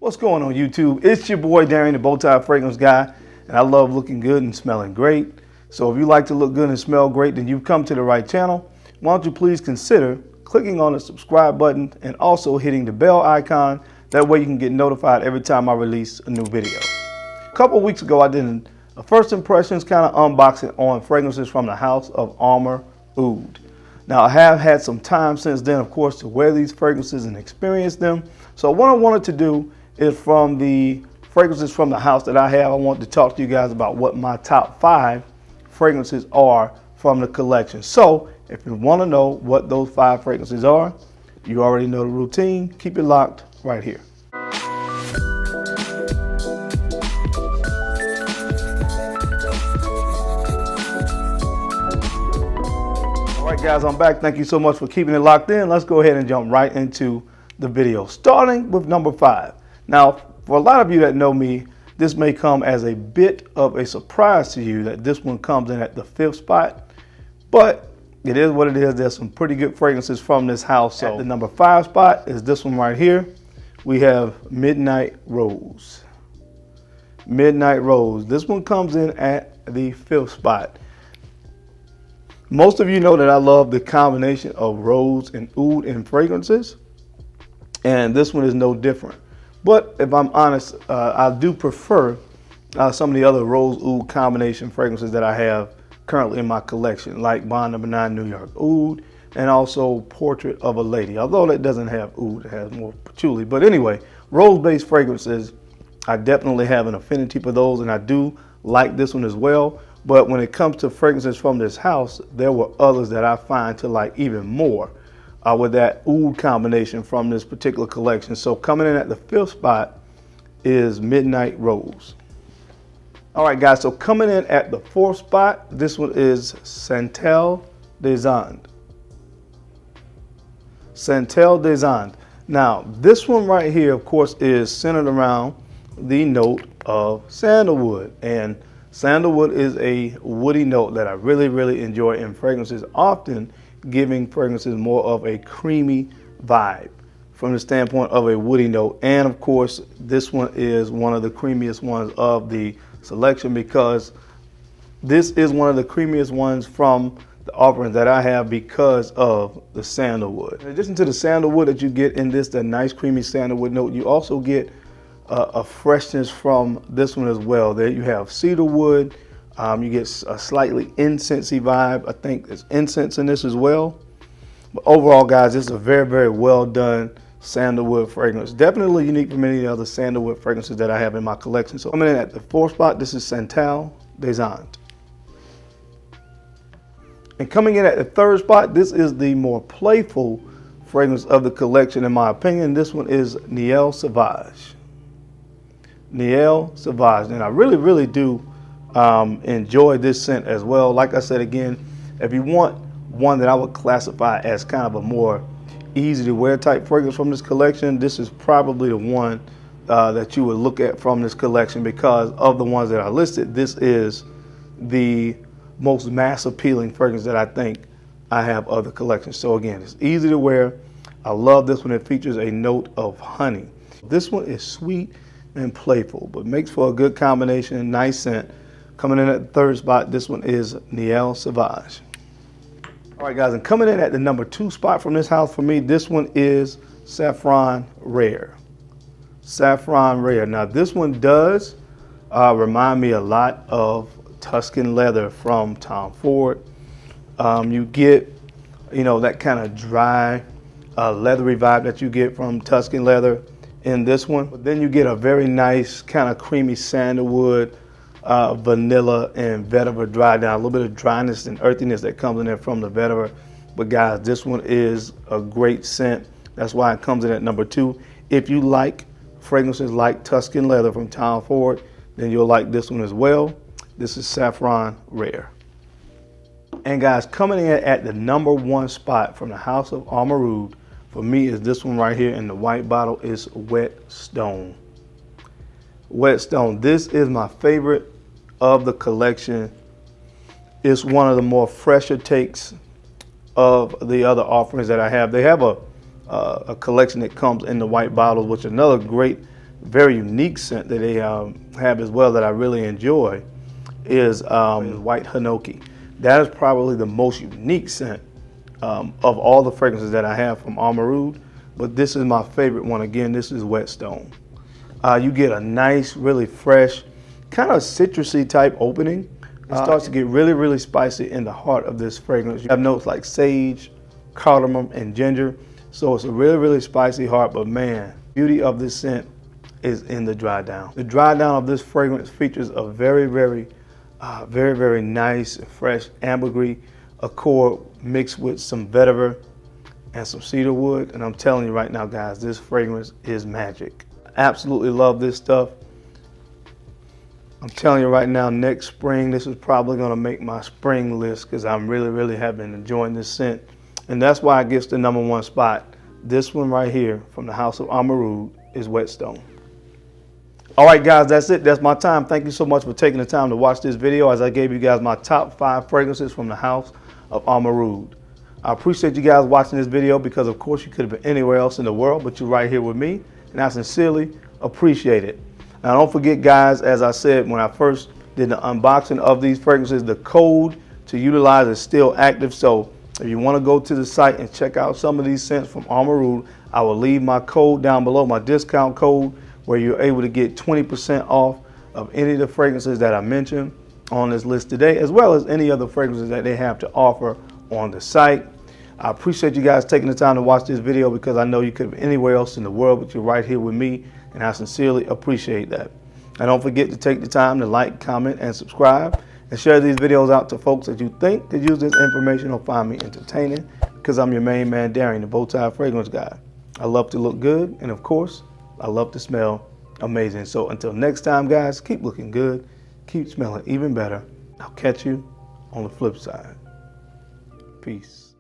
What's going on YouTube? It's your boy Darian, the Bowtie Fragrance Guy, and I love looking good and smelling great. So if you like to look good and smell great, then you've come to the right channel. Why don't you please consider clicking on the subscribe button and also hitting the bell icon. That way you can get notified every time I release a new video. A couple of weeks ago I did a first impressions kind of unboxing on fragrances from the house of Amouroud. Now I have had some time since then, of course, to wear these fragrances and experience them. So what I wanted to do is, from the fragrances from the house that I have, I want to talk to you guys about what my top 5 fragrances are from the collection. So if you want to know what those 5 fragrances are, you already know the routine. Keep it locked right here. All right, guys, I'm back. Thank you so much for keeping it locked in. Let's go ahead and jump right into the video, starting with number 5. Now, for a lot of you that know me, this may come as a bit of a surprise to you that this one comes in at the 5th spot, but it is what it is. There's some pretty good fragrances from this house. So at the number 5 spot is this one right here. We have Midnight Rose. Midnight Rose. This one comes in at the 5th spot. Most of you know that I love the combination of rose and oud in fragrances, and this one is no different. But if I'm honest, I do prefer some of the other rose oud combination fragrances that I have currently in my collection, like Bond No. 9 New York Oud and also Portrait of a Lady. Although that doesn't have oud, it has more patchouli. But anyway, rose-based fragrances, I definitely have an affinity for those, and I do like this one as well. But when it comes to fragrances from this house, there were others that I find to like even more with that oud combination from this particular collection. So coming in at the 5th spot is Midnight Rose. All right, guys, so coming in at the 4th spot, this one is Santel Designed. Santel Designed. Now, this one right here, of course, is centered around the note of sandalwood. And sandalwood is a woody note that I really enjoy in fragrances, often giving fragrances more of a creamy vibe from the standpoint of a woody note. And of course, this one is one of the creamiest ones of the selection, because this is one of the creamiest ones from the offerings that I have because of the sandalwood. In addition to the sandalwood that you get in this, the nice creamy sandalwood note, you also get a freshness from this one as well. There you have cedarwood. You get a slightly incensey vibe. I think there's incense in this as well. But overall, guys, this is a very well done sandalwood fragrance. Definitely unique from many of the other sandalwood fragrances that I have in my collection. So coming in at the 4th spot, this is Santel Designed. And coming in at the 3rd spot, this is the more playful fragrance of the collection, in my opinion. This one is Nigel Savage. Nigel Savage. And I really do enjoy this scent as well. Like I said, again, if you want one that I would classify as kind of a more easy to wear type fragrance from this collection, this is probably the one that you would look at from this collection, because of the ones that I listed, this is the most mass appealing fragrance that I think I have of the collection. So again, it's easy to wear. I love this one. It features a note of honey. This one is sweet and playful, but makes for a good combination, nice scent. Coming in at the 3rd spot, this one is Nigel Savage. All right, guys, and coming in at the number 2 spot from this house for me, this one is Saffron Rare. Saffron Rare. Now, this one does remind me a lot of Tuscan leather from Tom Ford. You get, that kind of dry, leathery vibe that you get from Tuscan leather in this one. But then you get a very nice kind of creamy sandalwood, vanilla and vetiver dry down, a little bit of dryness and earthiness that comes in there from the vetiver. But guys, this one is a great scent. That's why it comes in at number 2. If you like fragrances like Tuscan leather from Tom Ford, then you'll like this one as well. This is Saffron Rare. And guys, coming in at the number 1 spot from the house of Amouroud for me is this one right here in the white bottle. Is Wet Stone. Wet Stone. This is my favorite of the collection. It's one of the more fresher takes of the other offerings that I have. They have a collection that comes in the white bottles, which is another great very unique scent that they have as well that I really enjoy is white hinoki. That is probably the most unique scent of all the fragrances that I have from Amouroud, but this is my favorite one. Again, this is Whetstone. You get a nice, really fresh, kind of citrusy type opening. It starts to get really, really spicy in the heart of this fragrance. You have notes like sage, cardamom, and ginger. So it's a really, really spicy heart, but man, beauty of this scent is in the dry down. The dry down of this fragrance features a very, very nice, fresh ambergris accord mixed with some vetiver and some cedar wood. And I'm telling you right now, guys, this fragrance is magic. I absolutely love this stuff. I'm telling you right now, next spring, this is probably gonna make my spring list because I'm really have been enjoying this scent. And that's why it gets the #1 spot. This one right here from the house of Amouroud is Whetstone. All right, guys, that's it. That's my time. Thank you so much for taking the time to watch this video as I gave you guys my top 5 fragrances from the house of Amouroud. I appreciate you guys watching this video because, of course, you could have been anywhere else in the world, but you're right here with me, and I sincerely appreciate it. Now, don't forget, guys, as I said when I first did the unboxing of these fragrances, the code to utilize is still active. So if you want to go to the site and check out some of these scents from Amouroud, I will leave my code down below, my discount code, where you're able to get 20% off of any of the fragrances that I mentioned on this list today, as well as any other fragrances that they have to offer on the site. I appreciate you guys taking the time to watch this video because I know you could be anywhere else in the world, but you're right here with me, and I sincerely appreciate that. And don't forget to take the time to like, comment, and subscribe, and share these videos out to folks that you think could use this information or find me entertaining, because I'm your main man, Darian, the Bowtie Fragrance Guy. I love to look good, and of course, I love to smell amazing. So until next time, guys, keep looking good, keep smelling even better. I'll catch you on the flip side. Peace.